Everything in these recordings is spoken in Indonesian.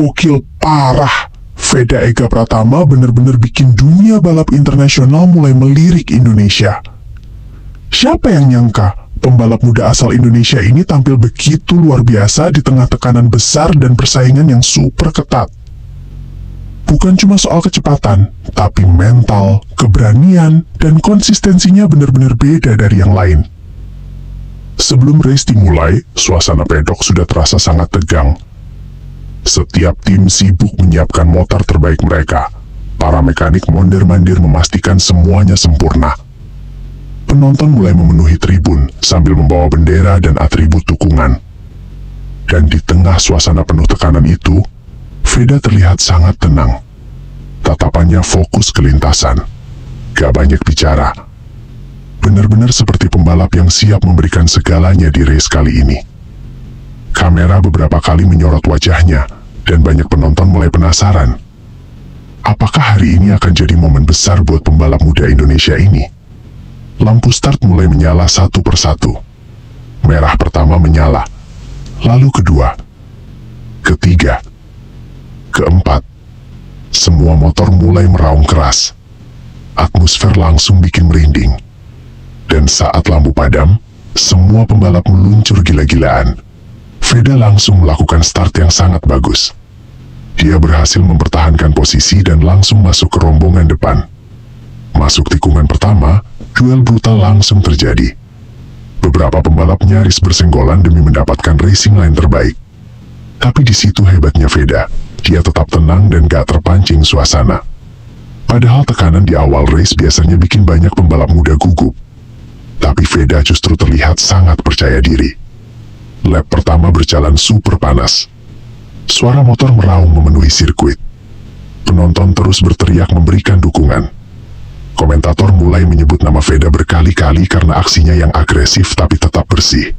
gokil parah. Veda Ega Pratama bener-bener bikin dunia balap internasional mulai melirik Indonesia. Siapa yang nyangka pembalap muda asal Indonesia ini tampil begitu luar biasa di tengah tekanan besar dan persaingan yang super ketat. Bukan cuma soal kecepatan, tapi mental, keberanian, dan konsistensinya benar-benar beda dari yang lain. Sebelum race dimulai, suasana pedok sudah terasa sangat tegang. Setiap tim sibuk menyiapkan motor terbaik mereka. Para mekanik mondar-mandir memastikan semuanya sempurna. Penonton mulai memenuhi tribun sambil membawa bendera dan atribut dukungan. Dan di tengah suasana penuh tekanan itu, Veda terlihat sangat tenang. Tatapannya fokus ke lintasan. Gak banyak bicara. Benar-benar seperti pembalap yang siap memberikan segalanya di race kali ini. Kamera beberapa kali menyorot wajahnya, dan banyak penonton mulai penasaran. Apakah hari ini akan jadi momen besar buat pembalap muda Indonesia ini? Lampu start mulai menyala satu persatu. Merah pertama menyala, lalu kedua, ketiga, keempat. Semua motor mulai meraung keras. Atmosfer langsung bikin merinding. Dan saat lampu padam, semua pembalap meluncur gila-gilaan. Veda langsung melakukan start yang sangat bagus. Dia berhasil mempertahankan posisi dan langsung masuk ke rombongan depan. Masuk tikungan pertama, duel brutal langsung terjadi. Beberapa pembalap nyaris bersenggolan demi mendapatkan racing line terbaik. Tapi di situ hebatnya Veda. Dia tetap tenang dan gak terpancing suasana. Padahal tekanan di awal race biasanya bikin banyak pembalap muda gugup. Tapi Veda justru terlihat sangat percaya diri. Lap pertama berjalan super panas. Suara motor meraung memenuhi sirkuit. Penonton terus berteriak memberikan dukungan. Komentator mulai menyebut nama Veda berkali-kali karena aksinya yang agresif tapi tetap bersih.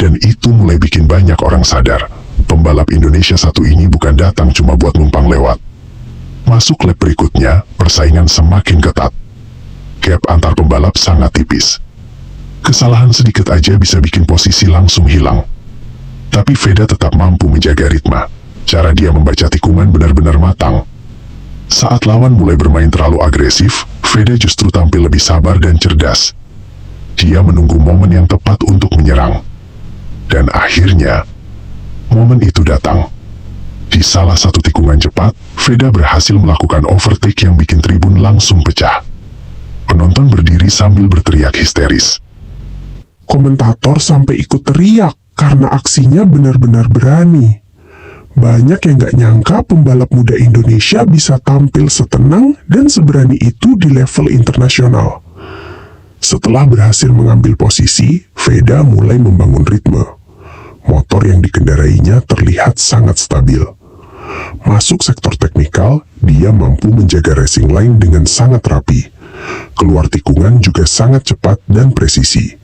Dan itu mulai bikin banyak orang sadar. Pembalap Indonesia satu ini bukan datang cuma buat numpang lewat. Masuk lap berikutnya, persaingan semakin ketat. Gap antar pembalap sangat tipis. Kesalahan sedikit aja bisa bikin posisi langsung hilang. Tapi Veda tetap mampu menjaga ritme. Cara dia membaca tikungan benar-benar matang. Saat lawan mulai bermain terlalu agresif, Veda justru tampil lebih sabar dan cerdas. Dia menunggu momen yang tepat untuk menyerang. Dan akhirnya, momen itu datang. Di salah satu tikungan cepat, Veda berhasil melakukan overtake yang bikin tribun langsung pecah. Penonton berdiri sambil berteriak histeris. Komentator sampai ikut teriak karena aksinya benar-benar berani. Banyak yang gak nyangka pembalap muda Indonesia bisa tampil setenang dan seberani itu di level internasional. Setelah berhasil mengambil posisi, Veda mulai membangun ritme. Motor yang dikendarainya terlihat sangat stabil. Masuk sektor teknikal, dia mampu menjaga racing line dengan sangat rapi. Keluar tikungan juga sangat cepat dan presisi.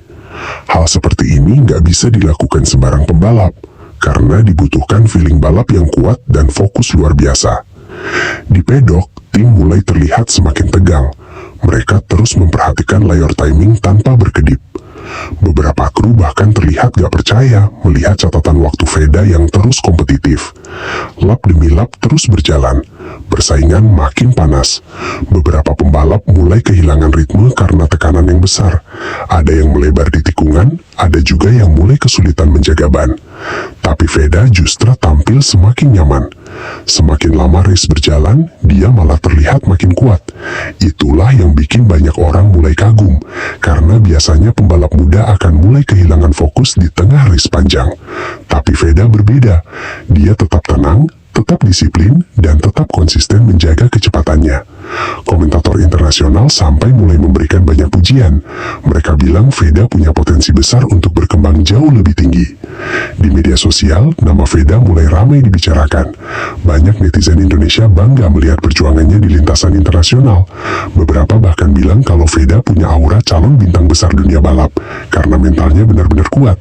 Hal seperti ini nggak bisa dilakukan sembarang pembalap, karena dibutuhkan feeling balap yang kuat dan fokus luar biasa. Di pedok, tim mulai terlihat semakin tegang. Mereka terus memperhatikan layar timing tanpa berkedip. Beberapa kru bahkan terlihat gak percaya melihat catatan waktu Veda yang terus kompetitif. Lap demi lap terus berjalan. Persaingan makin panas. Beberapa pembalap mulai kehilangan ritme karena tekanan yang besar. Ada yang melebar di tikungan, ada juga yang mulai kesulitan menjaga ban. Tapi Veda justru tampil semakin nyaman. Semakin lama race berjalan, dia malah terlihat makin kuat. Itulah yang bikin banyak orang mulai kagum, karena biasanya pembalap muda akan mulai kehilangan fokus di tengah race panjang. Tapi Veda berbeda. Dia tetap tenang, tetap disiplin, dan tetap konsisten menjaga kecepatannya. Komentator internasional sampai mulai memberikan banyak pujian. Mereka bilang Veda punya potensi besar untuk berkembang jauh lebih tinggi. Di media sosial, nama Veda mulai ramai dibicarakan. Banyak netizen Indonesia bangga melihat perjuangannya di lintasan internasional. Beberapa bahkan bilang kalau Veda punya aura calon bintang besar dunia balap, karena mentalnya benar-benar kuat.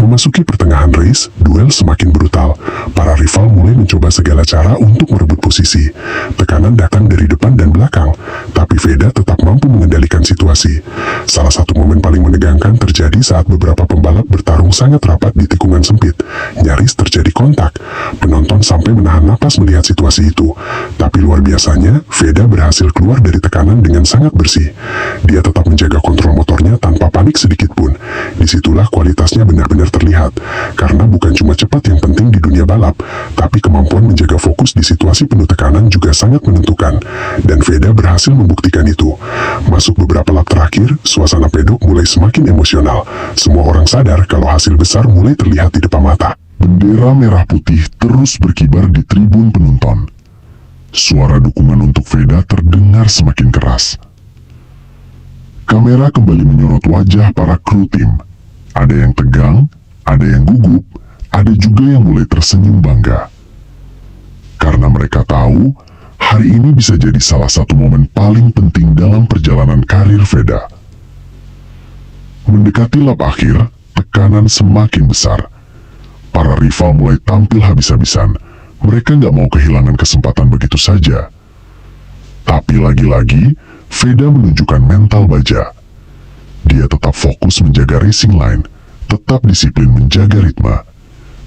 Memasuki pertengahan race, duel semakin brutal. Para rival mulai mencoba segala cara untuk merebut posisi. Tekanan datang dari depan depan dan belakang, tapi Veda tetap mampu mengendalikan situasi. Salah satu momen paling menegangkan terjadi saat beberapa pembalap bertarung sangat rapat di tikungan sempit. Nyaris terjadi kontak. Penonton sampai menahan napas melihat situasi itu. Tapi luar biasanya, Veda berhasil keluar dari tekanan dengan sangat bersih. Dia tetap menjaga kontrol motornya tanpa panik sedikit pun. Disitulah kualitasnya benar-benar terlihat. Karena bukan cuma cepat yang penting di dunia balap, tapi kemampuan menjaga fokus di situasi penuh tekanan juga sangat menentukan. Dan Veda berhasil membuktikan itu. Masuk beberapa lap terakhir, suasana pedok mulai semakin emosional. Semua orang sadar kalau hasil besar mulai terlihat di depan mata. Bendera merah putih terus berkibar di tribun penonton. Suara dukungan untuk Veda terdengar semakin keras. Kamera kembali menyorot wajah para kru tim. Ada yang tegang, ada yang gugup, ada juga yang mulai tersenyum bangga. Karena mereka tahu, hari ini bisa jadi salah satu momen paling penting dalam perjalanan karir Veda. Mendekati lap akhir, tekanan semakin besar. Para rival mulai tampil habis-habisan. Mereka nggak mau kehilangan kesempatan begitu saja. Tapi lagi-lagi, Veda menunjukkan mental baja. Dia tetap fokus menjaga racing line, tetap disiplin menjaga ritme.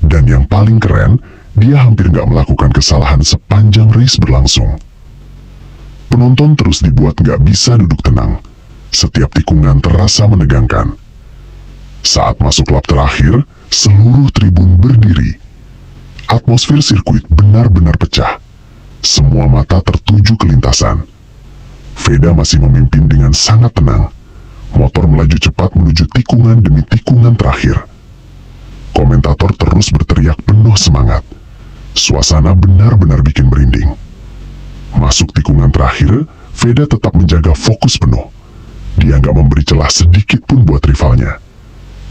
Dan yang paling keren, dia hampir nggak melakukan kesalahan sepanjang race berlangsung. Penonton terus dibuat nggak bisa duduk tenang. Setiap tikungan terasa menegangkan. Saat masuk lap terakhir, seluruh tribun berdiri. Atmosfer sirkuit benar-benar pecah. Semua mata tertuju ke lintasan. Veda masih memimpin dengan sangat tenang. Motor melaju cepat menuju tikungan demi tikungan terakhir. Komentator terus berteriak penuh semangat. Suasana benar-benar bikin merinding. Masuk tikungan terakhir, Veda tetap menjaga fokus penuh. Dia nggak memberi celah sedikit pun buat rivalnya.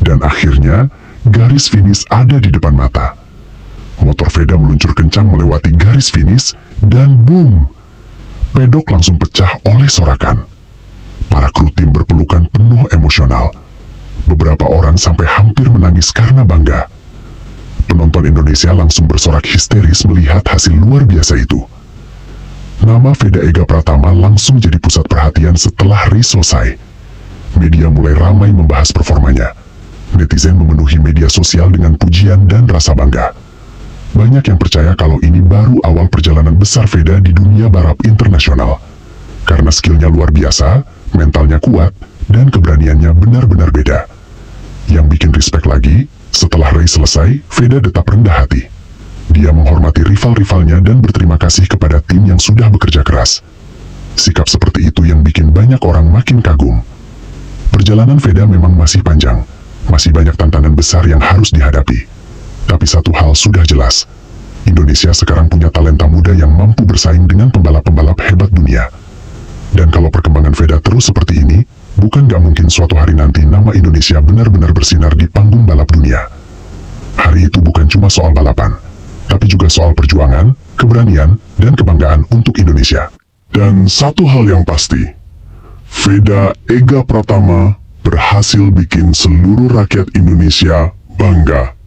Dan akhirnya, garis finish ada di depan mata. Motor Veda meluncur kencang melewati garis finish, dan boom! Pedok langsung pecah oleh sorakan. Para kru tim berpelukan penuh emosional. Beberapa orang sampai hampir menangis karena bangga. Penonton Indonesia langsung bersorak histeris melihat hasil luar biasa itu. Nama Veda Ega Pratama langsung jadi pusat perhatian setelah race selesai. Media mulai ramai membahas performanya. Netizen memenuhi media sosial dengan pujian dan rasa bangga. Banyak yang percaya kalau ini baru awal perjalanan besar Veda di dunia balap internasional. Karena skillnya luar biasa, mentalnya kuat, dan keberaniannya benar-benar beda. Yang bikin respect lagi, setelah race selesai, Veda tetap rendah hati. Dia menghormati rival-rivalnya dan berterima kasih kepada tim yang sudah bekerja keras. Sikap seperti itu yang bikin banyak orang makin kagum. Perjalanan Veda memang masih panjang. Masih banyak tantangan besar yang harus dihadapi. Tapi satu hal sudah jelas. Indonesia sekarang punya talenta muda yang mampu bersaing dengan pembalap-pembalap hebat dunia. Dan kalau perkembangan Veda terus seperti ini, bukan gak mungkin suatu hari nanti nama Indonesia benar-benar bersinar di panggung balap dunia. Hari itu bukan cuma soal balapan, tapi juga soal perjuangan, keberanian, dan kebanggaan untuk Indonesia. Dan satu hal yang pasti, Veda Ega Pratama berhasil bikin seluruh rakyat Indonesia bangga.